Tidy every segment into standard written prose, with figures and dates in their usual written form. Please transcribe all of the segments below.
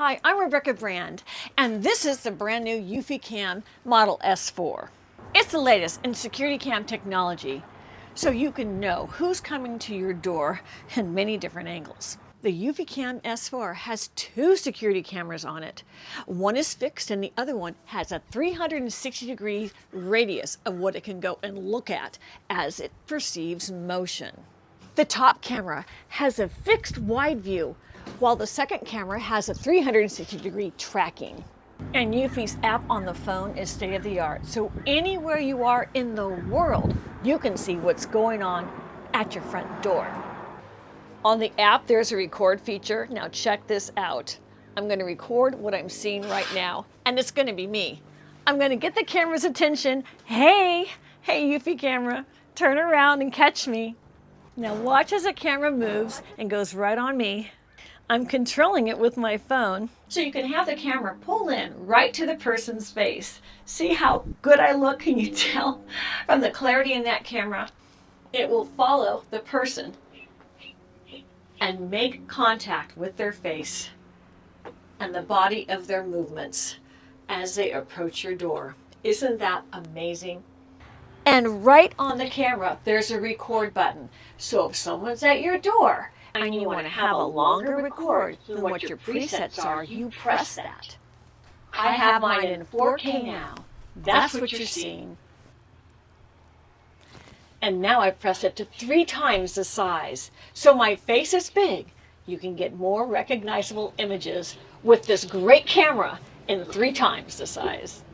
Hi, I'm WhaRebecca Brand, and this is the brand new eufyCam Model S4. It's the latest in security cam technology, so you can know who's coming to your door in many different angles. The eufyCam S4 has two security cameras on it. One is fixed and the other one has a 360-degree radius of what it can go and look at as it perceives motion. The top camera has a fixed wide view, while the second camera has a 360-degree tracking. And eufy's app on the phone is state-of-the-art, so anywhere you are in the world, you can see what's going on at your front door. On the app, there's a record feature. Now check this out. I'm going to record what I'm seeing right now, and it's going to be me. I'm going to get the camera's attention. Hey eufy camera, turn around and catch me. Now watch as the camera moves and goes right on me. I'm controlling it with my phone, so you can have the camera pull in right to the person's face. See how good I look? Can you tell from the clarity in that camera? It will follow the person and make contact with their face and the body of their movements as they approach your door. Isn't that amazing? And right on the camera, there's a record button. So if someone's at your door and you want to have a longer record than what your presets are, you press that. I have mine in 4K now. That's what you're seeing. And now I've pressed it to 3 times the size. So my face is big. You can get more recognizable images with this great camera in 3 times the size.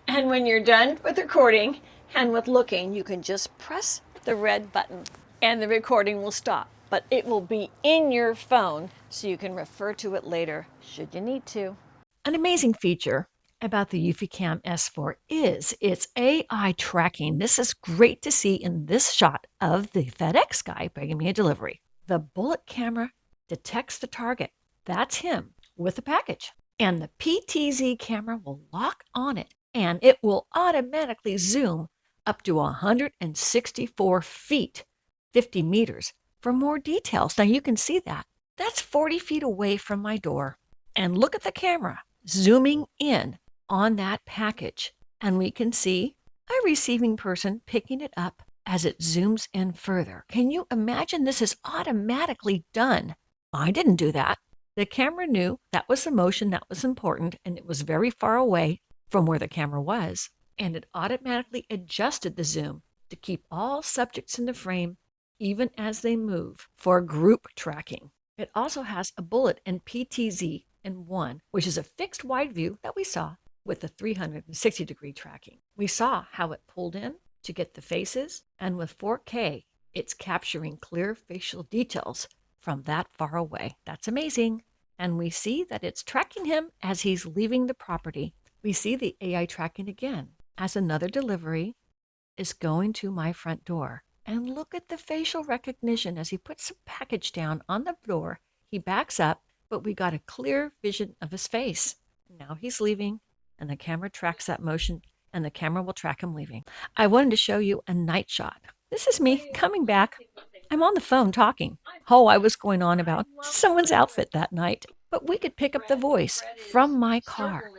And when you're done with recording and with looking, you can just press the red button and the recording will stop. But it will be in your phone so you can refer to it later should you need to. An amazing feature about the eufyCam S4 is its AI tracking. This is great to see in this shot of the FedEx guy bringing me a delivery. The Bullet camera detects the target. That's him with a package. And the PTZ camera will lock on it and it will automatically zoom up to 164 feet, 50 meters, for more details. Now you can see that. That's 40 feet away from my door. And look at the camera zooming in on that package. And we can see a receiving person picking it up as it zooms in further. Can you imagine this is automatically done? I didn't do that. The camera knew that was the motion that was important, and it was very far away from where the camera was. And it automatically adjusted the zoom to keep all subjects in the frame even as they move for group tracking. It also has a Bullet and PTZ in one, which is a fixed wide view that we saw with the 360-degree tracking. We saw how it pulled in to get the faces, and with 4K, it's capturing clear facial details from that far away. That's amazing. And we see that it's tracking him as he's leaving the property. We see the AI tracking again as another delivery is going to my front door. And look at the facial recognition as he puts the package down on the door. He backs up, but we got a clear vision of his face. Now he's leaving, and the camera tracks that motion, and the camera will track him leaving. I wanted to show you a night shot. This is me coming back. I'm on the phone talking. Oh, I was going on about someone's outfit that night, but we could pick up the voice from my car.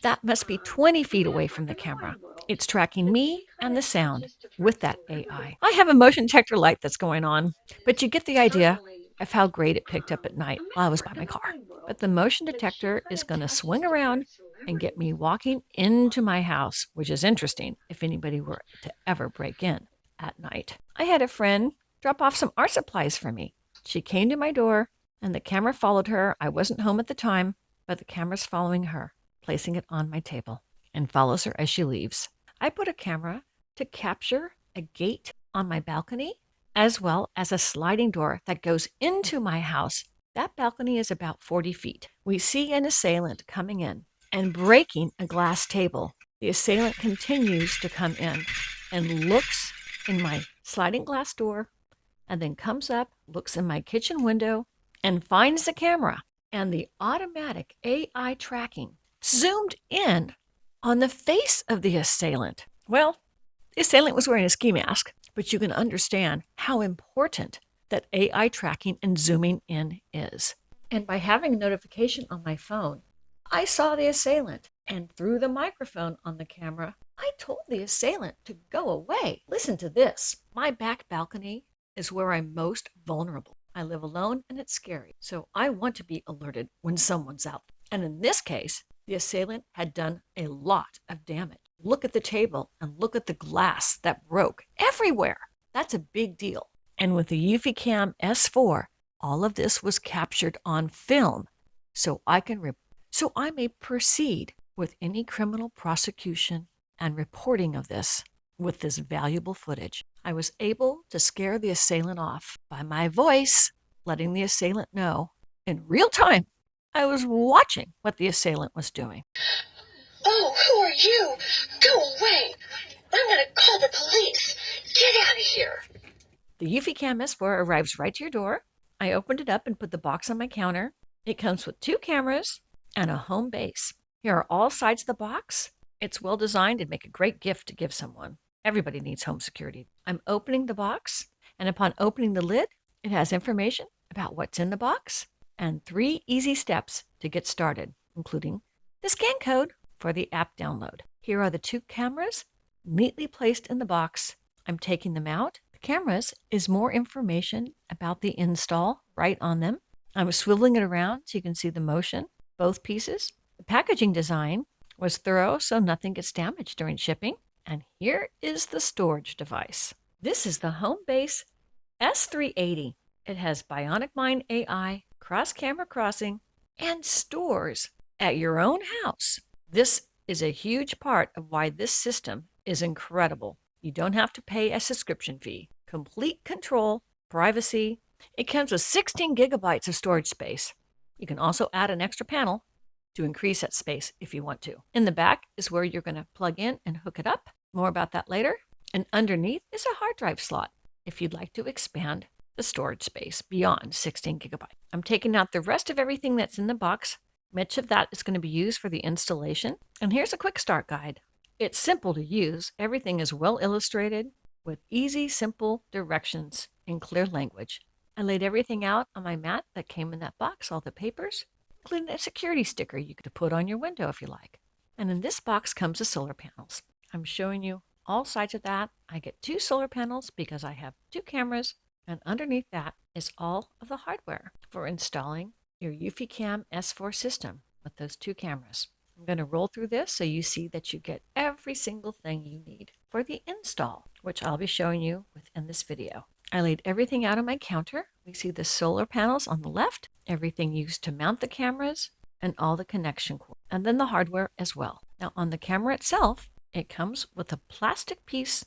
That must be 20 feet away from the camera. It's tracking me and the sound with that AI. I have a motion detector light that's going on, but you get the idea of how great it picked up at night while I was by my car. But the motion detector is going to swing around and get me walking into my house, which is interesting if anybody were to ever break in at night. I had a friend drop off some art supplies for me. She came to my door and the camera followed her. I wasn't home at the time, but the camera's following her, placing it on my table, and follows her as she leaves. I put a camera to capture a gate on my balcony, as well as a sliding door that goes into my house. That balcony is about 40 feet. We see an assailant coming in and breaking a glass table. The assailant continues to come in and looks in my sliding glass door, and then comes up, looks in my kitchen window, and finds the camera. And the automatic AI tracking zoomed in on the face of the assailant. Well, the assailant was wearing a ski mask, but you can understand how important that AI tracking and zooming in is. And by having a notification on my phone, I saw the assailant. And through the microphone on the camera, I told the assailant to go away. Listen to this. My back balcony is where I'm most vulnerable. I live alone and it's scary. So I want to be alerted when someone's out. And in this case, the assailant had done a lot of damage. Look at the table and look at the glass that broke everywhere. That's a big deal. And with the eufyCam S4, all of this was captured on film, so I may proceed with any criminal prosecution and reporting of this with this valuable footage. I was able to scare the assailant off by my voice, letting the assailant know in real time I was watching what the assailant was doing. Oh, who are you? Go away! I'm gonna call the police! Get out of here! The eufyCam S4 arrives right to your door. I opened it up and put the box on my counter. It comes with 2 cameras and a home base. Here are all sides of the box. It's well designed and make a great gift to give someone. Everybody needs home security. I'm opening the box, and upon opening the lid, it has information about what's in the box and 3 easy steps to get started, including the scan code for the app download. Here are the 2 cameras neatly placed in the box. I'm taking them out. The cameras is more information about the install right on them. I'm swiveling it around so you can see the motion, both pieces. The packaging design was thorough so nothing gets damaged during shipping. And here is the storage device. This is the home base S380. It has Bionic Mind AI, cross-camera crossing, and stores at your own house. This is a huge part of why this system is incredible. You don't have to pay a subscription fee. Complete control, privacy. It comes with 16 gigabytes of storage space. You can also add an extra panel to increase that space if you want to. In the back is where you're going to plug in and hook it up. More about that later. And underneath is a hard drive slot if you'd like to expand the storage space beyond 16 gigabytes. I'm taking out the rest of everything that's in the box. Much of that is going to be used for the installation. And here's a quick start guide. It's simple to use. Everything is well illustrated with easy, simple directions in clear language. I laid everything out on my mat that came in that box, all the papers, including a security sticker you could put on your window if you like. And in this box comes the solar panels. I'm showing you all sides of that. I get 2 solar panels because I have 2 cameras, and underneath that is all of the hardware for installing your eufyCam S4 system with those 2 cameras. I'm going to roll through this so you see that you get every single thing you need for the install, which I'll be showing you within this video. I laid everything out on my counter. We see the solar panels on the left, everything used to mount the cameras, and all the connection cords, and then the hardware as well. Now on the camera itself, it comes with a plastic piece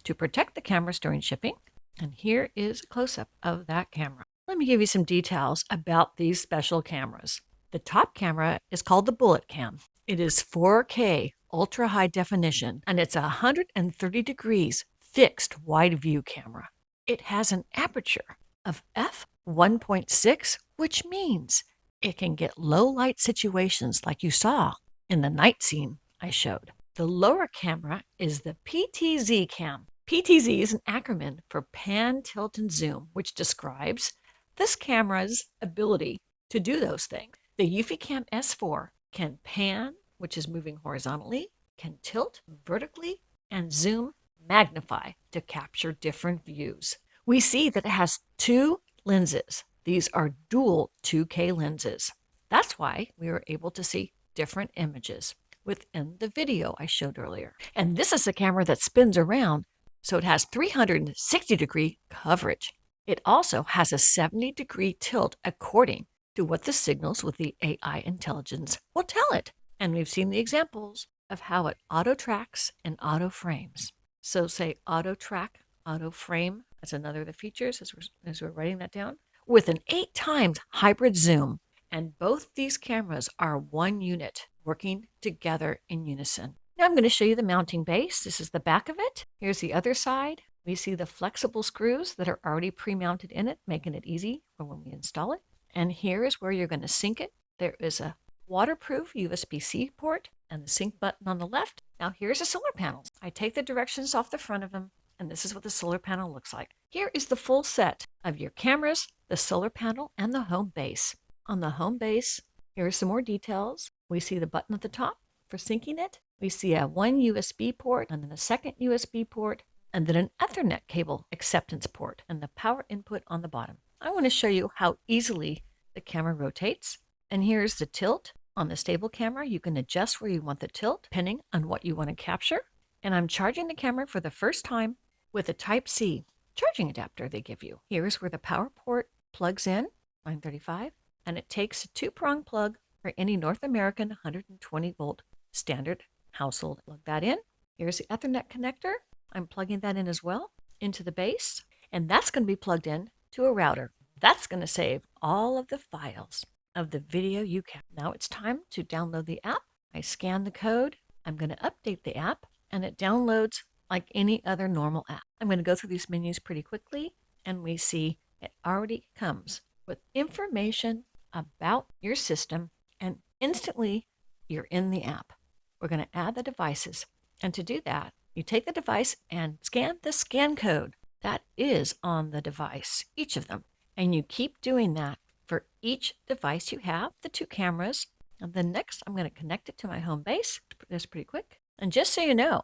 to protect the cameras during shipping. And here is a close-up of that camera. Let me give you some details about these special cameras. The top camera is called the Bullet-Cam. It is 4K ultra high definition, and it's a 130 degrees fixed wide view camera. It has an aperture of f1.6, which means it can get low light situations like you saw in the night scene I showed. The lower camera is the PTZ cam. PTZ is an acronym for pan, tilt, and zoom, which describes this camera's ability to do those things. The eufyCam S4 can pan, which is moving horizontally, can tilt vertically, and zoom, magnify to capture different views. We see that it has 2 lenses. These are dual 2K lenses. That's why we were able to see different images within the video I showed earlier. And this is a camera that spins around, so it has 360-degree coverage. It also has a 70-degree tilt according to what the signals with the AI intelligence will tell it. And we've seen the examples of how it auto-tracks and auto-frames. So say auto-track, auto-frame, that's another of the features as we're writing that down, with an 8 times hybrid zoom. And both these cameras are one unit working together in unison. Now I'm going to show you the mounting base. This is the back of it. Here's the other side. We see the flexible screws that are already pre-mounted in it, making it easy for when we install it. And here is where you're going to sync it. There is a waterproof USB-C port and the sync button on the left. Now here's the solar panels. I take the directions off the front of them, and this is what the solar panel looks like. Here is the full set of your cameras, the solar panel, and the home base. On the home base, here are some more details. We see the button at the top for syncing it. We see one USB port and then a second USB port and then an Ethernet cable acceptance port and the power input on the bottom. I want to show you how easily the camera rotates. And here's the tilt. On the stable camera, you can adjust where you want the tilt depending on what you want to capture. And I'm charging the camera for the first time with a Type-C charging adapter they give you. Here's where the power port plugs in, line 35, and it takes a 2-prong plug for any North American 120 volt standard household. Plug that in. Here's the Ethernet connector. I'm plugging that in as well into the base, and that's going to be plugged in to a router. That's going to save all of the files of the video you capture. Now it's time to download the app. I scan the code. I'm going to update the app, and it downloads like any other normal app. I'm going to go through these menus pretty quickly, and we see it already comes with information about your system, and instantly you're in the app. We're going to add the devices, and to do that, you take the device and scan the scan code that is on the device, each of them, and you keep doing that for each device you have, the 2 cameras. And then next, I'm going to connect it to my home base. That's pretty quick. And just so you know,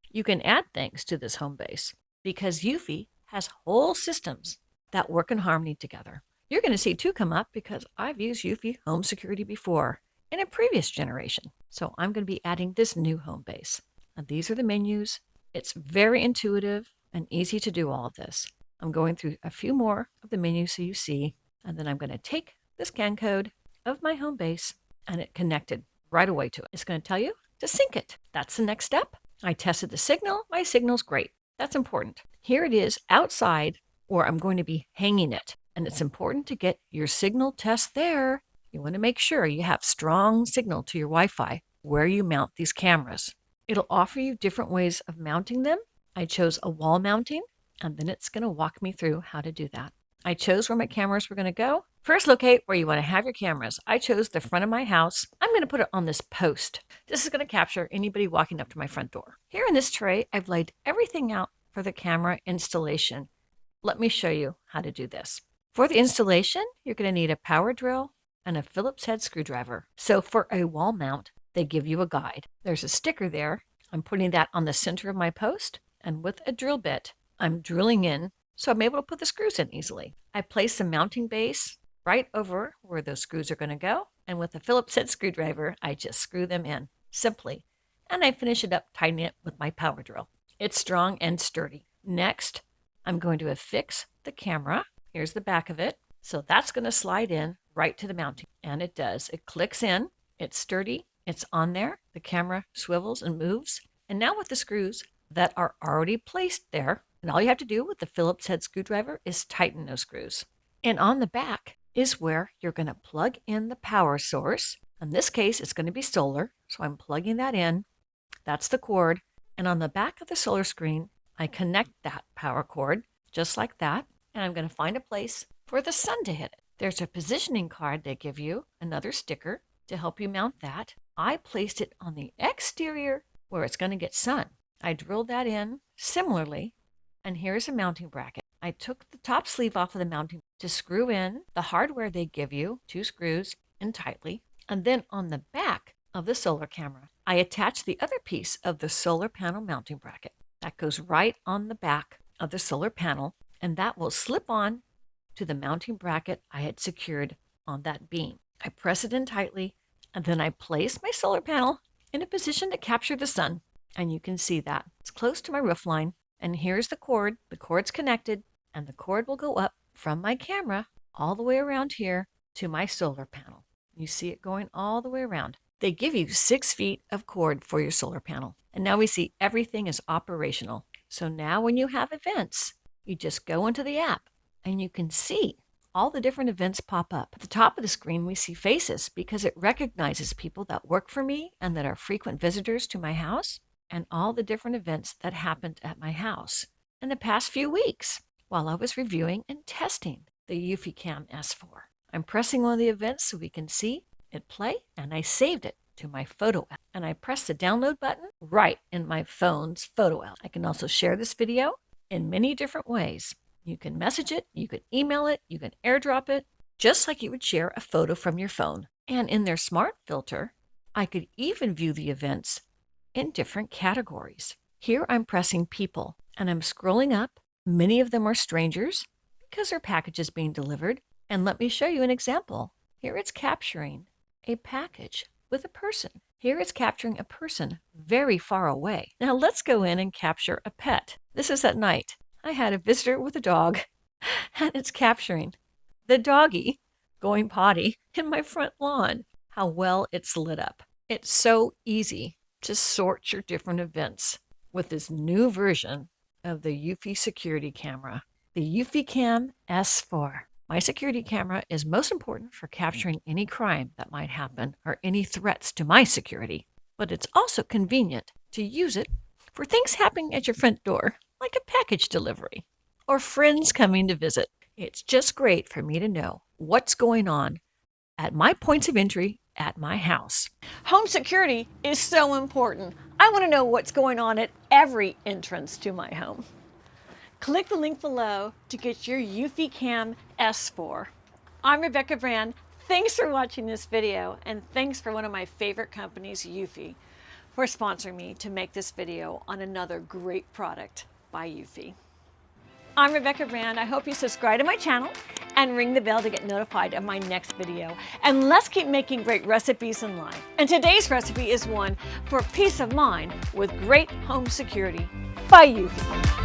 you can add things to this home base because eufy has whole systems that work in harmony together. You're going to see 2 come up because I've used eufy home security before in a previous generation. So I'm going to be adding this new home base. And these are the menus. It's very intuitive and easy to do all of this. I'm going through a few more of the menus so you see, and then I'm going to take the scan code of my home base and it connected right away to it. It's going to tell you to sync it. That's the next step. I tested the signal. My signal's great. That's important. Here it is outside where I'm going to be hanging it. And it's important to get your signal test there. You want to make sure you have strong signal to your Wi-Fi where you mount these cameras. It'll offer you different ways of mounting them. I chose a wall mounting, and then it's going to walk me through how to do that. I chose where my cameras were going to go. First, locate where you want to have your cameras. I chose the front of my house. I'm going to put it on this post. This is going to capture anybody walking up to my front door. Here in this tray, I've laid everything out for the camera installation. Let me show you how to do this. For the installation, you're going to need a power drill and a Phillips head screwdriver. So for a wall mount, they give you a guide. There's a sticker there. I'm putting that on the center of my post, and with a drill bit, I'm drilling in so I'm able to put the screws in easily. I place the mounting base right over where those screws are going to go, and with a Phillips head screwdriver, I just screw them in simply, and I finish it up tightening it with my power drill. It's strong and sturdy. Next, I'm going to affix the camera. Here's the back of it. So that's going to slide in right to the mounting, and it does. It clicks in. It's sturdy. It's on there. The camera swivels and moves. And now with the screws that are already placed there, and all you have to do with the Phillips head screwdriver is tighten those screws. And on the back is where you're going to plug in the power source. In this case, it's going to be solar, so I'm plugging that in. That's the cord. And on the back of the solar screen, I connect that power cord just like that. And I'm going to find a place for the sun to hit it. There's a positioning card they give you, another sticker to help you mount that. I placed it on the exterior where it's going to get sun. I drilled that in similarly, and here's a mounting bracket. I took the top sleeve off of the mounting to screw in the hardware they give you, 2 screws in tightly, and then on the back of the solar camera, I attached the other piece of the solar panel mounting bracket. That goes right on the back of the solar panel, and that will slip on to the mounting bracket I had secured on that beam. I press it in tightly, and then I place my solar panel in a position to capture the sun. And you can see that. It's close to my roof line. And here's the cord. The cord's connected, and the cord will go up from my camera all the way around here to my solar panel. You see it going all the way around. They give you 6 feet of cord for your solar panel. And now we see everything is operational. So now when you have events, you just go into the app and you can see all the different events pop up. At the top of the screen, we see faces because it recognizes people that work for me and that are frequent visitors to my house, and all the different events that happened at my house in the past few weeks while I was reviewing and testing the eufyCam S4. I'm pressing one of the events so we can see it play, and I saved it to my photo app. And I pressed the download button right in my phone's photo app. I can also share this video in many different ways. You can message it, you can email it, you can airdrop it, just like you would share a photo from your phone. And in their smart filter, I could even view the events in different categories. Here I'm pressing people and I'm scrolling up. Many of them are strangers because their package is being delivered. And let me show you an example. Here it's capturing a package with a person. Here it's capturing a person very far away. Now let's go in and capture a pet. This is at night. I had a visitor with a dog, and it's capturing the doggy going potty in my front lawn. How well it's lit up. It's so easy to sort your different events with this new version of the eufy security camera, the eufyCam S4. My security camera is most important for capturing any crime that might happen or any threats to my security, but it's also convenient to use it for things happening at your front door, like a package delivery or friends coming to visit. It's just great for me to know what's going on at my points of entry at my house. Home security is so important. I want to know what's going on at every entrance to my home. Click the link below to get your eufyCam S4. I'm Rebecca Brand. Thanks for watching this video, and thanks for one of my favorite companies, eufy, for sponsoring me to make this video on another great product by eufy. I'm Rebecca Brand. I hope you subscribe to my channel and ring the bell to get notified of my next video. And let's keep making great recipes in life. And today's recipe is one for peace of mind with great home security by eufy.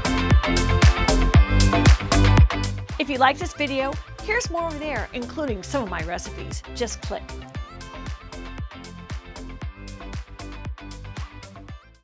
If you like this video, here's more over there, including some of my recipes. Just click.